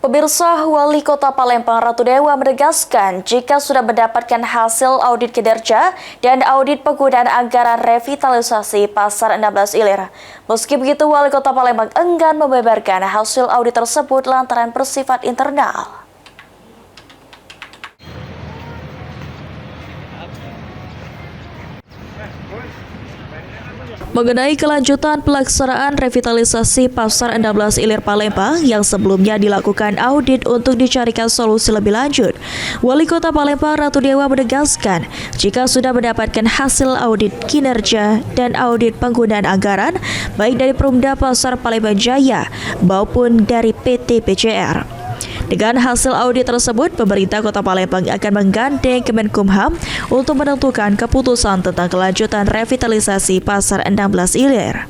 Pemirsa, Wali Kota Palembang Ratu Dewa menegaskan jika sudah mendapatkan hasil audit kinerja dan audit penggunaan anggaran revitalisasi Pasar 16 Ilir. Meski begitu, Wali Kota Palembang enggan membeberkan hasil audit tersebut lantaran bersifat internal. Mengenai kelanjutan pelaksanaan revitalisasi Pasar 16 Ilir Palembang yang sebelumnya dilakukan audit untuk dicarikan solusi lebih lanjut, Wali Kota Palembang Ratu Dewa menegaskan jika sudah mendapatkan hasil audit kinerja dan audit penggunaan anggaran baik dari Perumda Pasar Palembang Jaya maupun dari PT PJR. Dengan hasil audit tersebut, pemerintah Kota Palembang akan menggandeng Kemenkumham untuk menentukan keputusan tentang kelanjutan revitalisasi Pasar 16 Ilir.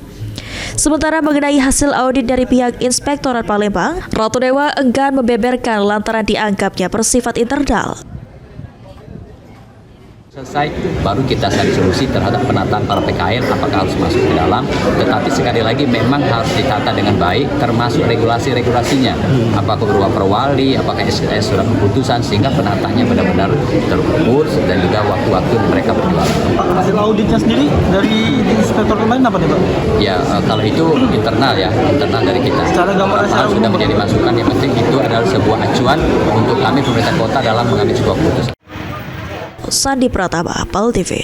Sementara mengenai hasil audit dari pihak Inspektorat Palembang, Ratu Dewa enggan membeberkan lantaran dianggapnya bersifat internal. Selesai, baru kita cari solusi terhadap penataan para PKL, apakah harus masuk ke dalam. Tetapi sekali lagi memang harus ditata dengan baik, termasuk regulasi-regulasinya. Apakah berupa perwali, apakah SKS surat keputusan, sehingga penataannya benar-benar terukur dan juga waktu-waktu mereka berjualan. Hasil auditnya sendiri dari inspektor lain apa nih, Pak? Ya, kalau itu internal ya, internal dari kita. Secara gambaran harus sudah menjadi masukan, yang penting itu adalah sebuah acuan untuk kami pemerintah kota dalam mengambil sebuah keputusan. Sandi Pratama, PAL TV.